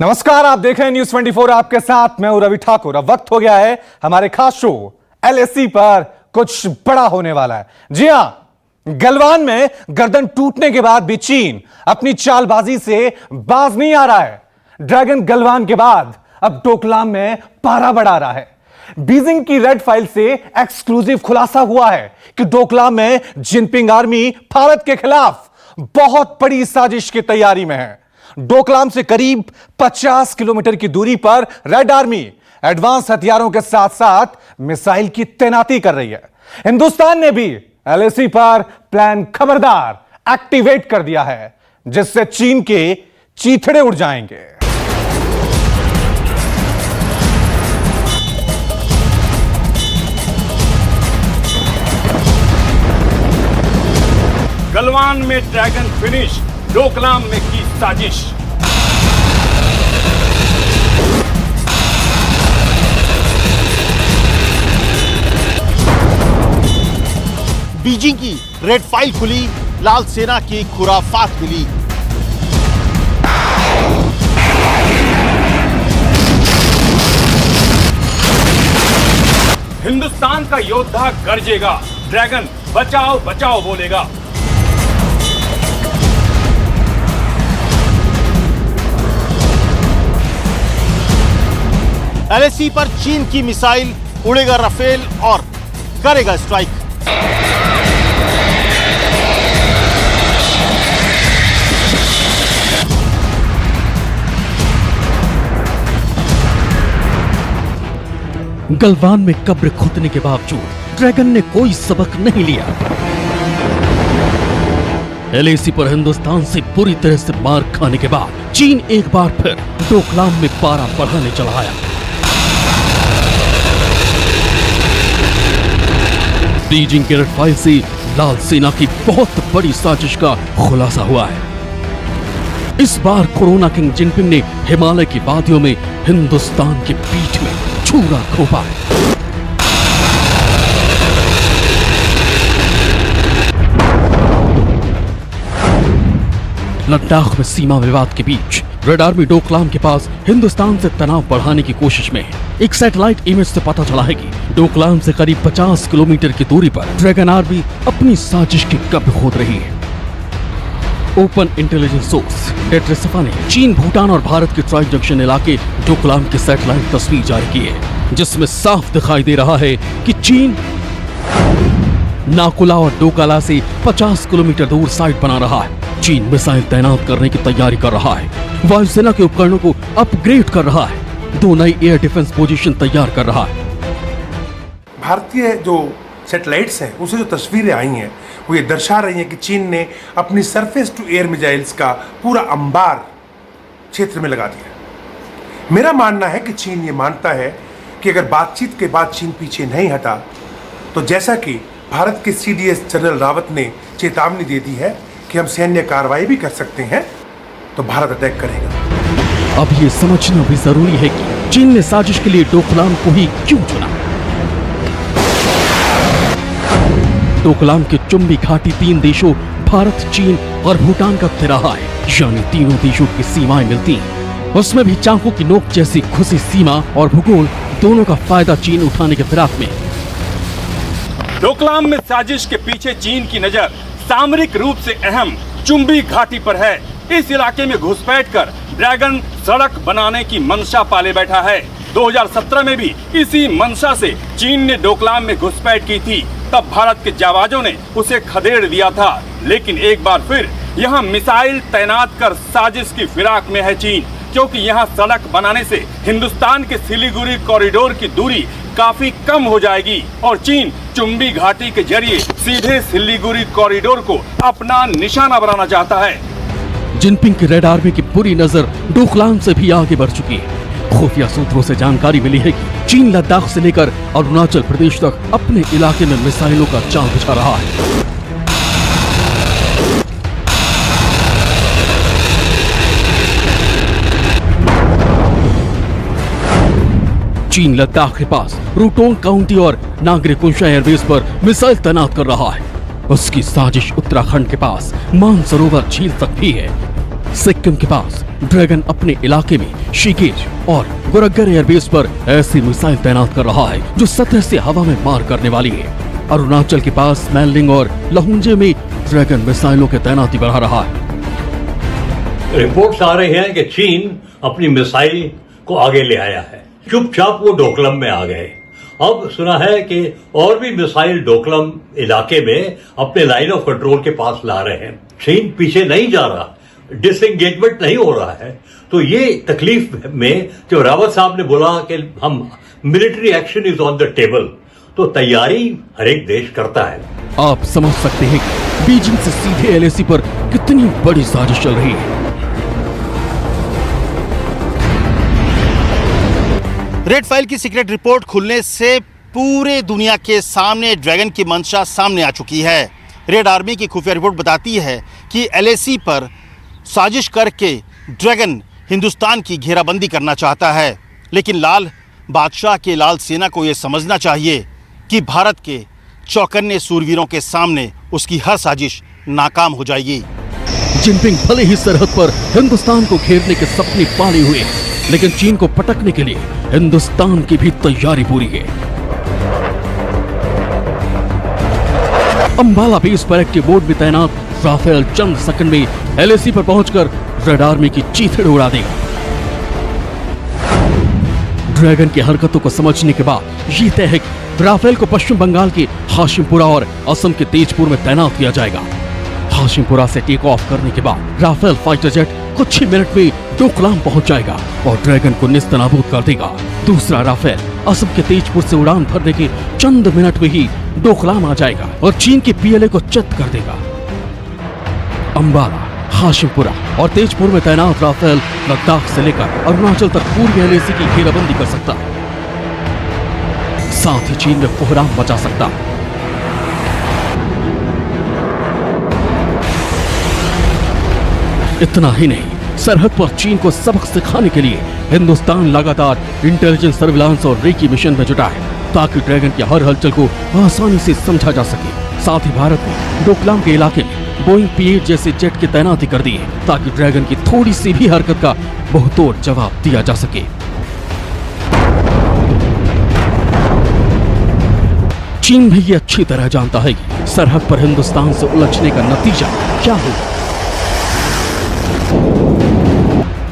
नमस्कार, आप देख रहे हैं न्यूज 24। आपके साथ मैं हूं रवि ठाकुर। अब वक्त हो गया है हमारे खास शो एलएसी पर कुछ बड़ा होने वाला है। जी हां, गलवान में गर्दन टूटने के बाद भी चीन अपनी चालबाजी से बाज नहीं आ रहा है। ड्रैगन गलवान के बाद अब डोकलाम में पारा बढ़ा रहा है। बीजिंग की रेड फाइल से एक्सक्लूसिव खुलासा हुआ है कि डोकलाम में जिनपिंग आर्मी भारत के खिलाफ बहुत बड़ी साजिश की तैयारी में है। डोकलाम से करीब 50 किलोमीटर की दूरी पर रेड आर्मी एडवांस हथियारों के साथ साथ मिसाइल की तैनाती कर रही है। हिंदुस्तान ने भी एलएसी पर प्लान खबरदार एक्टिवेट कर दिया है, जिससे चीन के चीथड़े उड़ जाएंगे। गलवान में ड्रैगन फिनिश, डोकलाम में की साजिश। बीजिंग की रेड फाइल खुली, लाल सेना की खुराफात मिली। हिंदुस्तान का योद्धा गरजेगा, ड्रैगन बचाओ बचाओ बोलेगा। एलएसी पर चीन की मिसाइल, उड़ेगा राफेल और करेगा स्ट्राइक। गलवान में कब्र खोदने के बावजूद ड्रैगन ने कोई सबक नहीं लिया। एलएसी पर हिंदुस्तान से बुरी तरह से मार खाने के बाद चीन एक बार फिर डोकलाम में पारा बढ़ाने चला आया। बीजिंग के रेड फाइल से लाल सेना की बहुत बड़ी साजिश का खुलासा हुआ है। इस बार कोरोना किंग जिनपिंग ने हिमालय की वादियों में हिंदुस्तान की पीठ में छुरा घोंपा है। लद्दाख में सीमा विवाद के बीच रेड आर्मी डोकलाम के पास हिंदुस्तान से तनाव बढ़ाने की कोशिश में है। एक सैटेलाइट इमेज से पता चला है कि डोकलाम से करीब 50 किलोमीटर की दूरी पर ड्रैगन आर्मी अपनी साजिश की कब्र खोद रही है। ओपन इंटेलिजेंस सोर्स डेट्रेसफा ने चीन, भूटान और भारत के ट्राई जंक्शन इलाके डोकलाम की सैटेलाइट तस्वीर जारी की है, जिसमें साफ दिखाई दे रहा है कि चीन नाकुला और डोकाला से 50 किलोमीटर दूर साइट बना रहा है। चीन मिसाइल तैनात करने की तैयारी कर रहा है, वायुसेना के उपकरणों को अपग्रेड कर रहा है, 2 नई एयर डिफेंस पोजीशन तैयार कर रहा है। भारतीय जो सैटेलाइट्स हैं, उसे जो तस्वीरें आई हैं, वो ये दर्शा रही हैं कि चीन ने अपनी सरफेस टू एयर मिसाइल्स का पूरा अंबार क्षेत्र में लगा दिया। मेरा मानना है कि चीन ये मानता है कि अगर बातचीत के बाद चीन पीछे नहीं हटा, तो जैसा कि भारत के सीडीएस जनरल रावत ने चेतावनी दे दी है कि हम सैन्य कार्रवाई भी कर सकते हैं, तो भारत अटैक करेगा। अब ये समझना भी जरूरी है कि चीन ने साजिश के लिए डोकलाम को ही क्यों चुना। डोकलाम के चुंबी घाटी 3 देशों भारत, चीन और भूटान का तिराहा है, यानी तीनों देशों की सीमाएं मिलती हैं। उसमें भी चाकू की नोक जैसी घुसी सीमा और भूगोल, दोनों का फायदा चीन उठाने के फिराक में। डोकलाम में साजिश के पीछे चीन की नजर सामरिक रूप से अहम चुंबी घाटी पर है। इस इलाके में घुसपैठ कर ड्रैगन सड़क बनाने की मंशा पाले बैठा है। 2017 में भी इसी मंशा से चीन ने डोकलाम में घुसपैठ की थी। तब भारत के जाबाजों ने उसे खदेड़ दिया था, लेकिन एक बार फिर यहाँ मिसाइल तैनात कर साजिश की फिराक में है चीन, क्योंकि यहाँ सड़क बनाने से हिंदुस्तान के सिलीगुड़ी कॉरिडोर की दूरी काफी कम हो जाएगी और चीन चुंबी घाटी के जरिए सीधे सिलीगुड़ी कॉरिडोर को अपना निशाना बनाना चाहता है। जिनपिंग की रेड आर्मी की बुरी नजर डोकलाम से भी आगे बढ़ चुकी है। खुफिया सूत्रों से जानकारी मिली है कि चीन लद्दाख से लेकर अरुणाचल प्रदेश तक अपने इलाके में मिसाइलों का जाल बिछा रहा है। चीन लद्दाख के पास रूटोंग काउंटी और नागरिकुंशा एयरबेस पर मिसाइल तैनात कर रहा है। उसकी साजिश उत्तराखंड के पास मानसरोवर झील तक भी है। सिक्किम के पास ड्रैगन अपने इलाके में शीकेज और गोरखगर एयरबेस पर ऐसी मिसाइल तैनात कर रहा है जो सतह से हवा में मार करने वाली है। अरुणाचल के पास मैनलिंग और लहुंजे में ड्रैगन मिसाइलों की तैनाती बढ़ा रहा है। रिपोर्ट्स आ रहे हैं कि चीन अपनी मिसाइल को आगे ले आया है। चुपचाप वो डोकलम में आ गए। अब सुना है कि और भी मिसाइल डोकलम इलाके में अपने लाइन ऑफ कंट्रोल के पास ला रहे हैं। चीन पीछे नहीं जा रहा, डिसएंगेजमेंट नहीं हो रहा है। तो ये तकलीफ में जो रावत साहब ने बोला कि हम military action is on the table, तो तैयारी हर एक देश करता है। आप समझ सकते हैं कि बीजिंग से सीधे LAC पर कितनी बड़ी साजिश चल रही है। रेड फाइल की सीक्रेट रिपोर्ट खुलने से पूरे दुनिया के सामने ड्रैगन की मंशा सामने आ चुकी है। रेड आर्मी की खुफिया रिपोर्ट बताती है कि LAC पर साजिश करके ड्रैगन हिंदुस्तान की घेराबंदी करना चाहता है, लेकिन लाल बादशाह के लाल सेना को यह समझना चाहिए कि भारत के चौकन्ने सूरवीरों के सामने उसकी हर साजिश नाकाम हो जाएगी। जिनपिंग भले ही सरहद पर हिंदुस्तान को घेरने के सपने पाले हुए हैं, लेकिन चीन को पटकने के लिए हिंदुस्तान की भी तैयारी पूरी है। अंबाला बेस पर एक्टिव बोर्ड में तैनात राफेल चंद सेकंड में LAC पर पहुंचकर रेड आर्मी की चीथड़ उड़ा देगा। ड्रैगन की हरकतों को समझने के बाद ये तय है कि राफेल को पश्चिम बंगाल के हाशिमपुरा और असम के तेजपुर में तैनात किया जाएगा। हाशिमपुरा से टेक ऑफ करने के बाद राफेल फाइटर जेट कुछ ही मिनट में डोकलाम पहुंच जाएगा और ड्रैगन को निस्तनाबूद कर देगा। दूसरा राफेल असम के तेजपुर से उड़ान भरने के चंद मिनट में ही डोकलाम आ जाएगा और चीन के PLA को चित कर देगा। अंबाला, हाशिमपुरा और तेजपुर में तैनात राफेल लद्दाख से लेकर अरुणाचल तक पूरी LAC की घेराबंदी कर सकता है। साथ ही चीन में कोहराम मचा सकता है। इतना ही नहीं, सरहद पर चीन को सबक सिखाने के लिए हिंदुस्तान लगातार इंटेलिजेंस, सर्विलांस और रेकी मिशन में जुटा है ताकि ड्रैगन की हर हलचल को आसानी से समझा जा सके। साथ ही भारत ने डोकलाम के इलाके में बोइंग P-8 जैसे जेट की तैनाती कर दी है ताकि ड्रैगन की थोड़ी सी भी हरकत का बहुतोड़ जवाब दिया जा सके। चीन भी ये अच्छी तरह जानता है कि सरहद पर हिंदुस्तान से उलझने का नतीजा क्या होगा,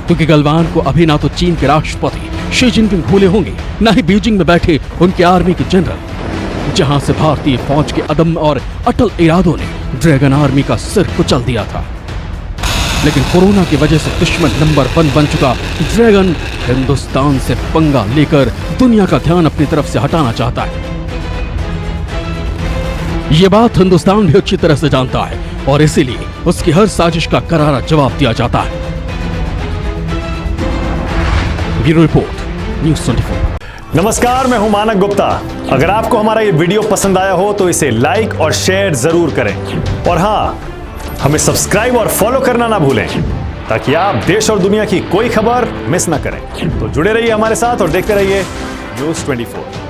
क्योंकि गलवान को अभी ना तो चीन के राष्ट्रपति शी जिनपिंग भूले होंगे, ना ही बीजिंग में बैठे उनके आर्मी के जनरल, जहां से भारतीय फौज के अदम्य और अटल इरादों ने ड्रैगन आर्मी का सिर कुचल दिया था। लेकिन कोरोना की वजह से दुश्मन नंबर 1 बन चुका ड्रैगन हिंदुस्तान से पंगा लेकर दुनिया का ध्यान अपनी तरफ से हटाना चाहता है। ये बात हिंदुस्तान भी अच्छी तरह से जानता है और इसीलिए उसकी हर साजिश का करारा जवाब दिया जाता है। Bureau report, news 24। नमस्कार, मैं हूं मानक गुप्ता। अगर आपको हमारा ये वीडियो पसंद आया हो तो इसे लाइक और शेयर जरूर करें और हाँ, हमें सब्सक्राइब और फॉलो करना ना भूलें ताकि आप देश और दुनिया की कोई खबर मिस ना करें। तो जुड़े रहिए हमारे साथ और देखते रहिए न्यूज़ 24।